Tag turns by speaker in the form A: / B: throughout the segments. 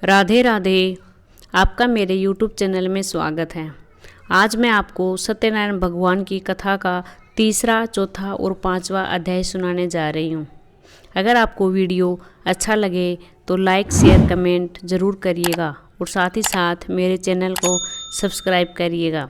A: राधे राधे। आपका मेरे YouTube channel में स्वागत है। आज मैं आपको सत्यनारायण भगवान की कथा का तीसरा, चौथा और पांचवा अध्याय सुनाने जा रही हूँ। अगर आपको वीडियो अच्छा लगे तो लाइक, शेयर, कमेंट ज़रूर करिएगा और साथ ही साथ मेरे चैनल को सब्सक्राइब करिएगा।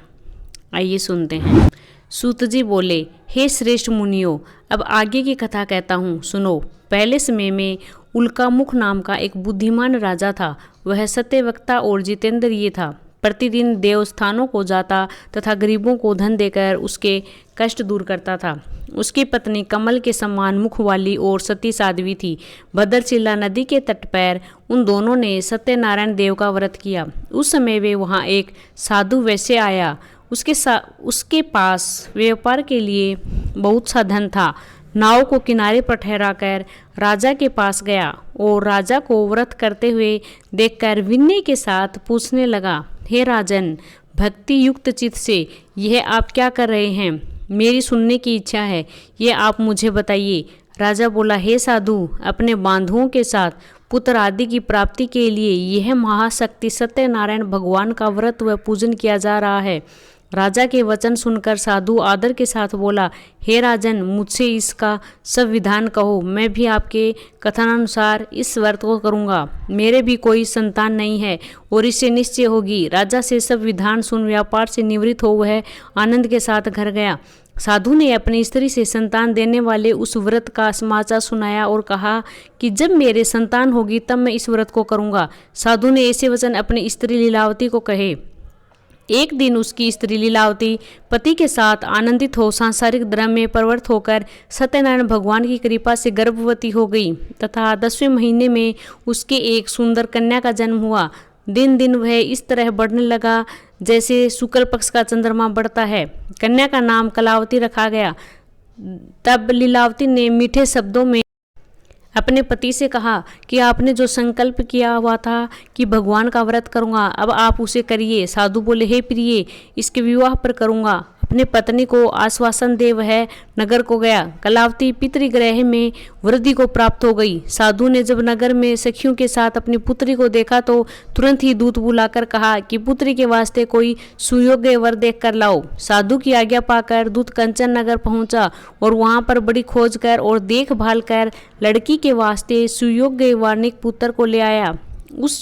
A: आइए सुनते हैं। सूत जी बोले, हे श्रेष्ठ मुनियों, अब आगे की कथा कहता हूँ, सुनो। पहले समय में उल्कामुख नाम का एक बुद्धिमान राजा था। वह सत्यवक्ता और जितेंद्रिय था। प्रतिदिन देवस्थानों को जाता तथा गरीबों को धन देकर उसके कष्ट दूर करता था। उसकी पत्नी कमल के समान मुख वाली और सती साध्वी थी। भद्रशिला नदी के तट पर उन दोनों ने सत्यनारायण देव का व्रत किया। उस समय वे वहाँ एक साधु वैश्य आया। उसके पास व्यापार के लिए बहुत सा धन था। नाव को किनारे पर ठहराकर राजा के पास गया और राजा को व्रत करते हुए देखकर विनय के साथ पूछने लगा, हे राजन, भक्ति युक्त चित्त से यह आप क्या कर रहे हैं? मेरी सुनने की इच्छा है, ये आप मुझे बताइए। राजा बोला, हे साधु, अपने बांधुओं के साथ पुत्र आदि की प्राप्ति के लिए यह महाशक्ति सत्यनारायण भगवान का व्रत व पूजन किया जा रहा है। राजा के वचन सुनकर साधु आदर के साथ बोला, हे राजन, मुझसे इसका सब विधान कहो। मैं भी आपके कथनानुसार इस व्रत को करूँगा। मेरे भी कोई संतान नहीं है और इससे निश्चय होगी। राजा से सब विधान सुन व्यापार से निवृत्त हो वह आनंद के साथ घर गया। साधु ने अपनी स्त्री से संतान देने वाले उस व्रत का समाचार सुनाया और कहा कि जब मेरे संतान होगी तब मैं इस व्रत को करूँगा। साधु ने ऐसे वचन अपनी स्त्री लीलावती को कहे। एक दिन उसकी स्त्री लीलावती पति के साथ आनंदित हो सांसारिक धर्म में प्रवृत्त होकर सत्यनारायण भगवान की कृपा से गर्भवती हो गई तथा 10वें महीने में उसके एक सुंदर कन्या का जन्म हुआ। दिन दिन वह इस तरह बढ़ने लगा जैसे शुक्ल पक्ष का चंद्रमा बढ़ता है। कन्या का नाम कलावती रखा गया। तब लीलावती ने मीठे शब्दों में अपने पति से कहा कि आपने जो संकल्प किया हुआ था कि भगवान का व्रत करूंगा, अब आप उसे करिए। साधु बोले, हे प्रिय, इसके विवाह पर करूंगा। अपने पत्नी को आश्वासन दे वह नगर को गया। कलावती पितृगृह में वृद्धि को प्राप्त हो गई। साधु ने जब नगर में सखियों के साथ अपनी पुत्री को देखा तो तुरंत ही दूत बुलाकर कहा कि पुत्री के वास्ते कोई सुयोग्य वर देख कर लाओ। साधु की आज्ञा पाकर दूत कंचन नगर पहुंचा और वहां पर बड़ी खोज कर और देखभाल कर लड़की के वास्ते सुयोग्य वार्णिक पुत्र को ले आया। उस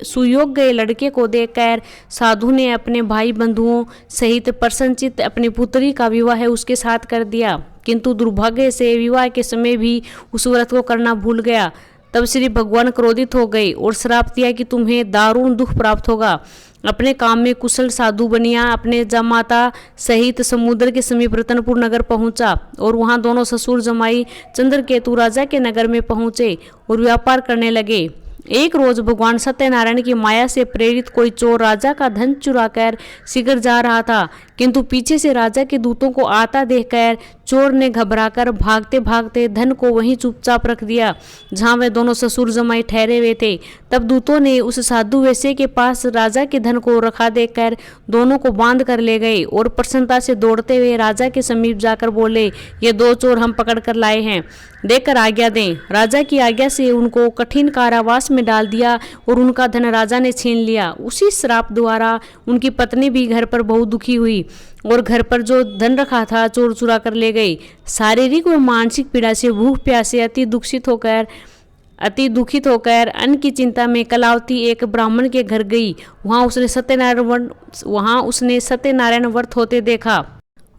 A: सुयोग्य लड़के को देखकर साधु ने अपने भाई बंधुओं सहित प्रसन्नचित्त अपनी पुत्री का विवाह उसके साथ कर दिया, किंतु दुर्भाग्य से विवाह के समय भी उस व्रत को करना भूल गया। तब श्री भगवान क्रोधित हो गए और श्राप दिया कि तुम्हें दारुण दुख प्राप्त होगा। अपने काम में कुशल साधु बनिया अपने जमाता सहित समुद्र के समीप रतनपुर नगर पहुंचा और वहां दोनों ससुर जमाई चंद्रकेतु राजा के नगर में पहुंचे और व्यापार करने लगे। एक रोज भगवान सत्यनारायण की माया से प्रेरित कोई चोर राजा का धन चुराकर शीघ्र जा रहा था, किंतु पीछे से राजा के दूतों को आता देखकर चोर ने घबराकर भागते भागते धन को वहीं चुपचाप रख दिया जहां वे दोनों ससुर जमाई ठहरे हुए थे। तब दूतों ने उस साधु वैश्य के पास राजा के धन को रखा देखकर दोनों को बांध कर ले गए और प्रसन्नता से दौड़ते हुए राजा के समीप जाकर बोले, ये दो चोर हम पकड़ कर लाए हैं, देकर आज्ञा दें। राजा की आज्ञा से उनको कठिन कारावास में डाल दिया और उनका धन राजा ने छीन लिया। उसी श्राप द्वारा उनकी पत्नी भी घर पर बहुत दुखी हुई और घर पर जो धन रखा था चोर चुरा कर ले गई। शारीरिक व मानसिक पीड़ा से भूख प्यास से अति दुखित होकर अन्न की चिंता में कलावती एक ब्राह्मण के घर गई। वहां उसने सत्यनारायण व्रत होते देखा।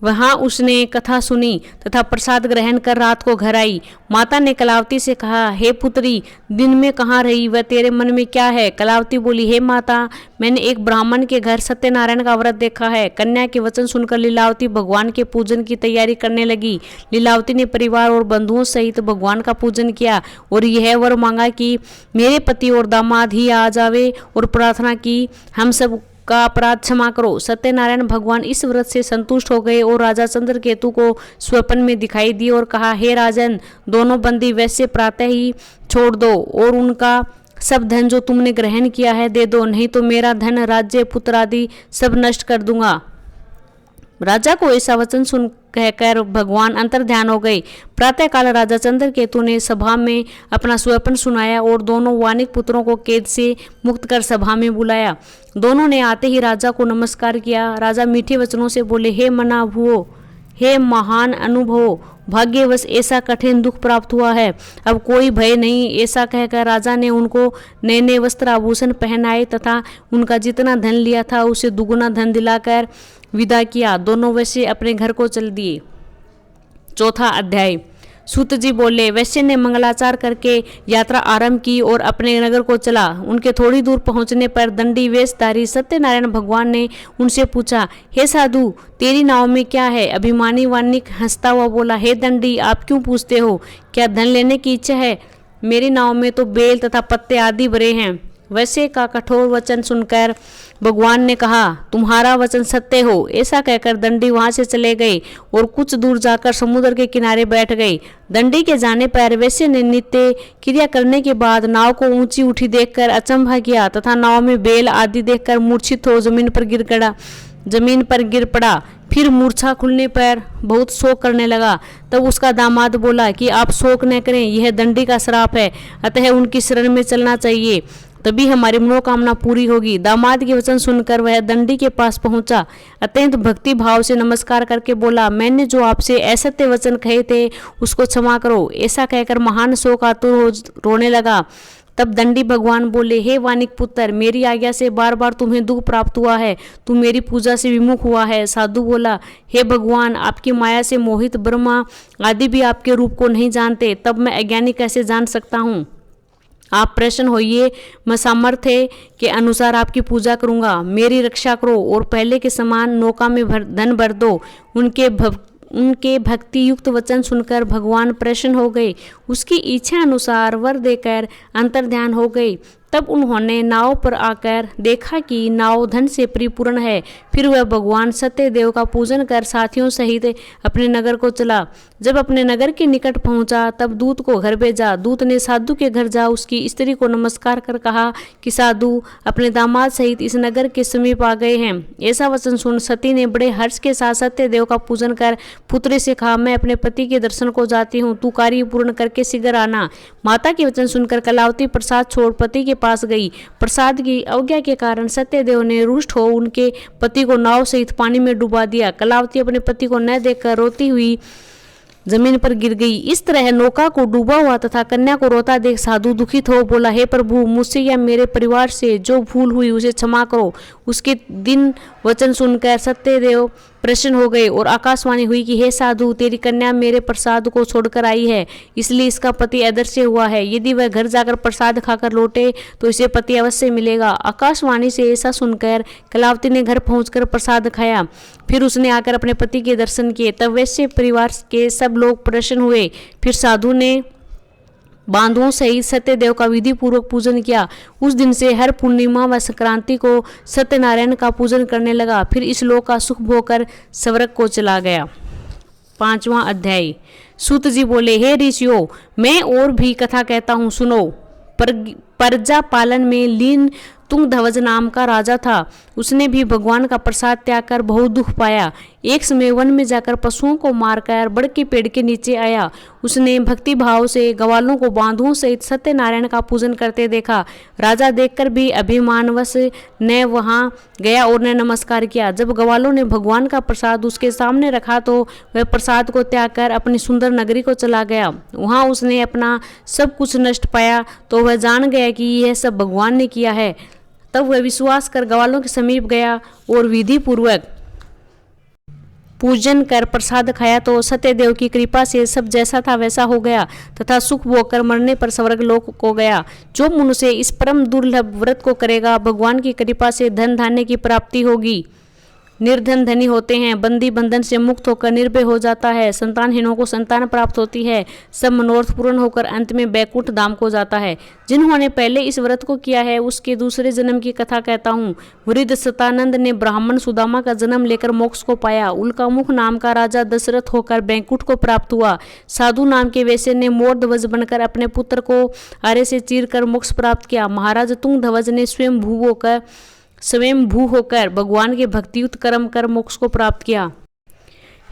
A: वहां उसने कथा सुनी तथा प्रसाद ग्रहण कर रात को घर आई। माता ने कलावती से कहा, हे पुत्री, दिन में कहाँ रही व तेरे मन में क्या है? कलावती बोली, हे माता, मैंने एक ब्राह्मण के घर सत्यनारायण का व्रत देखा है। कन्या के वचन सुनकर लीलावती भगवान के पूजन की तैयारी करने लगी। लीलावती ने परिवार और बंधुओं सहित भगवान का पूजन किया और यह वर मांगा कि मेरे पति और दामाद ही आ जावे और प्रार्थना की, हम सब का अपराध क्षमा करो। सत्यनारायण भगवान इस व्रत से संतुष्ट हो गए और राजा चंद्रकेतु को स्वप्न में दिखाई दिए और कहा, हे राजन, दोनों बंदी वैसे प्रातः ही छोड़ दो और उनका सब धन जो तुमने ग्रहण किया है दे दो, नहीं तो मेरा धन, राज्य, पुत्र आदि सब नष्ट कर दूंगा। राजा को ऐसा वचन सुन कहकर भगवान अंतर्ध्यान हो गए। प्रातःकाल राजा चंद्रकेतु ने सभा में अपना स्वप्न सुनाया और दोनों वानिक पुत्रों को कैद से मुक्त कर सभा में बुलाया। दोनों ने आते ही राजा को नमस्कार किया। राजा मीठे वचनों से बोले, हे मना भुओ, हे महान अनुभव, भाग्यवश ऐसा कठिन दुख प्राप्त हुआ है, अब कोई भय नहीं। ऐसा कहकर राजा ने उनको नए नए वस्त्र आभूषण पहनाए तथा उनका जितना धन लिया था उसे दुगुना धन दिलाकर विदा किया। दोनों वैश्य अपने घर को चल दिए। चौथा अध्याय। सूत जी बोले, वैश्य ने मंगलाचार करके यात्रा आरंभ की और अपने नगर को चला। उनके थोड़ी दूर पहुंचने पर दंडी वेशधारी सत्यनारायण भगवान ने उनसे पूछा, हे साधु, तेरी नाव में क्या है? अभिमानी वानिक हंसता हुआ बोला, हे दंडी, आप क्यों पूछते हो? क्या धन लेने की इच्छा है? मेरी नाव में तो बेल तथा पत्ते आदि भरे हैं। वैश्य का कठोर वचन सुनकर भगवान ने कहा, तुम्हारा वचन सत्य हो। ऐसा कहकर दंडी वहां से चले गए और कुछ दूर जाकर समुद्र के किनारे बैठ गए। दंडी के जाने पर वैश्य ने नित्य क्रिया करने के बाद नाव को ऊंची उठी देखकर अचंभा किया तथा नाव में बेल आदि देखकर मूर्छित हो जमीन पर गिर पड़ा। फिर मूर्छा खुलने पर बहुत शोक करने लगा। तब उसका दामाद बोला कि आप शोक न करें, यह दंडी का श्राप है, अतः उनकी शरण में चलना चाहिए, तभी हमारी मनोकामना पूरी होगी। दामाद के वचन सुनकर वह दंडी के पास पहुंचा। अत्यंत भक्ति भाव से नमस्कार करके बोला, मैंने जो आपसे असत्य वचन कहे थे उसको क्षमा करो। ऐसा कहकर महान शोकातुर हो रोने लगा। तब दंडी भगवान बोले, हे वानिक पुत्र, मेरी आज्ञा से बार बार तुम्हें दुख प्राप्त हुआ है, तुम मेरी पूजा से विमुख हुआ है। साधु बोला, हे भगवान, आपकी माया से मोहित ब्रह्मा आदि भी आपके रूप को नहीं जानते, तब मैं अज्ञानी कैसे जान सकता हूँ? आप प्रसन्न होइए, मैं सामर्थ्य के अनुसार आपकी पूजा करूंगा। मेरी रक्षा करो और पहले के समान नौका में धन भर दो। उनके भक्ति युक्त वचन सुनकर भगवान प्रसन्न हो गए। उसकी इच्छा अनुसार वर देकर अंतर्ध्यान हो गए। तब उन्होंने नाव पर आकर देखा कि नाव धन से परिपूर्ण है। फिर वह भगवान सत्यदेव का पूजन कर साथियों सहित अपने नगर को चला। जब अपने नगर के निकट पहुंचा तब दूत को घर भेजा। दूत ने साधु के घर जा उसकी स्त्री को नमस्कार कर कहा कि साधु अपने दामाद सहित इस नगर के समीप आ गए हैं। ऐसा वचन सुन सती ने बड़े हर्ष के साथ सत्यदेव का पूजन कर पुत्री से कहा, मैं अपने पति के दर्शन को जाती हूँ, तू कार्य पूर्ण करके शीघ्र आना। माता के वचन सुनकर कलावती प्रसाद छोड़ पति के पास गई। प्रसाद की अवज्ञा के कारण सत्यदेव ने रुष्ट हो उनके पति को नाव सहित पानी में डुबा दिया। कलावती अपने पति को न देखकर रोती हुई जमीन पर गिर गई। इस तरह नौका को डूबा हुआ तथा कन्या को रोता देख साधु दुखित हो बोला, हे प्रभु, मुझसे या मेरे परिवार से जो भूल हुई उसे क्षमा करो। उसके दिन वचन सुनकर सत्यदेव प्रसन्न हो गए और आकाशवाणी हुई कि हे साधु, तेरी कन्या मेरे प्रसाद को छोड़कर आई है, इसलिए इसका पति अदृश्य हुआ है। यदि वह घर जाकर प्रसाद खाकर लौटे तो इसे पति अवश्य मिलेगा। आकाशवाणी से ऐसा सुनकर कलावती ने घर पहुंचकर प्रसाद खाया। फिर उसने आकर अपने पति के दर्शन किए। तब वैश्य परिवार के सब लोग प्रसन्न हुए। फिर साधु ने बांधुओं सहित सत्यदेव का विधि पूर्वक पूजन किया। उस दिन से हर पूर्णिमा व संक्रांति को सत्यनारायण का पूजन करने लगा। फिर इस लोक का सुख भोगकर स्वर्ग को चला गया। 5वां अध्याय। सूत जी बोले, हे ऋषियों, मैं और भी कथा कहता हूँ, सुनो। प्रजा पालन में लीन तुंगध्वज नाम का राजा था। उसने भी भगवान का प्रसाद त्याग कर बहुत दुख पाया। एक समय वन में जाकर पशुओं को मारकर बड़ के पेड़ के नीचे आया। उसने भक्ति भाव से ग्वालों को बांधुओं सहित सत्यनारायण का पूजन करते देखा। राजा देखकर भी अभिमानवश न वहां गया और न नमस्कार किया। जब ग्वालों ने भगवान का प्रसाद उसके सामने रखा तो वह प्रसाद को त्याग कर अपनी सुंदर नगरी को चला गया। वहां उसने अपना सब कुछ नष्ट पाया तो वह जान गया कि यह सब भगवान ने किया है। तब वह विश्वास कर ग्वालों के समीप गया और विधि पूर्वक पूजन कर प्रसाद खाया तो सत्यदेव की कृपा से सब जैसा था वैसा हो गया तथा सुख भोग कर मरने पर स्वर्ग लोक को गया। जो मनुष्य इस परम दुर्लभ व्रत को करेगा, भगवान की कृपा से धन धान्य की प्राप्ति होगी। निर्धन धनी होते हैं, बंदी बंधन से मुक्त होकर निर्भय हो जाता है, संतानहीनों को संतान प्राप्त होती है, सब मनोरथ पूर्ण होकर अंत में बैकुंठ धाम को जाता है। जिन्होंने पहले इस व्रत को किया है उसके दूसरे जन्म की कथा कहता हूँ। वृद्ध सतानंद ने ब्राह्मण सुदामा का जन्म लेकर मोक्ष को पाया। उल्का मुख नाम का राजा दशरथ होकर बैकुंठ को प्राप्त हुआ। साधु नाम के वैश्य ने मोर ध्वज बनकर अपने पुत्र को आरे से चीर कर मोक्ष प्राप्त किया। महाराज तुंगध्वज ने स्वयं भू होकर भगवान के भक्तियुक्त कर्म कर मोक्ष को प्राप्त किया।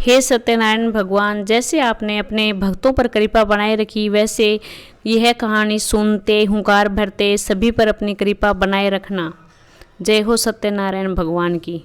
A: हे सत्यनारायण भगवान, जैसे आपने अपने भक्तों पर कृपा बनाए रखी, वैसे यह कहानी सुनते हुंकार भरते सभी पर अपनी कृपा बनाए रखना। जय हो सत्यनारायण भगवान की।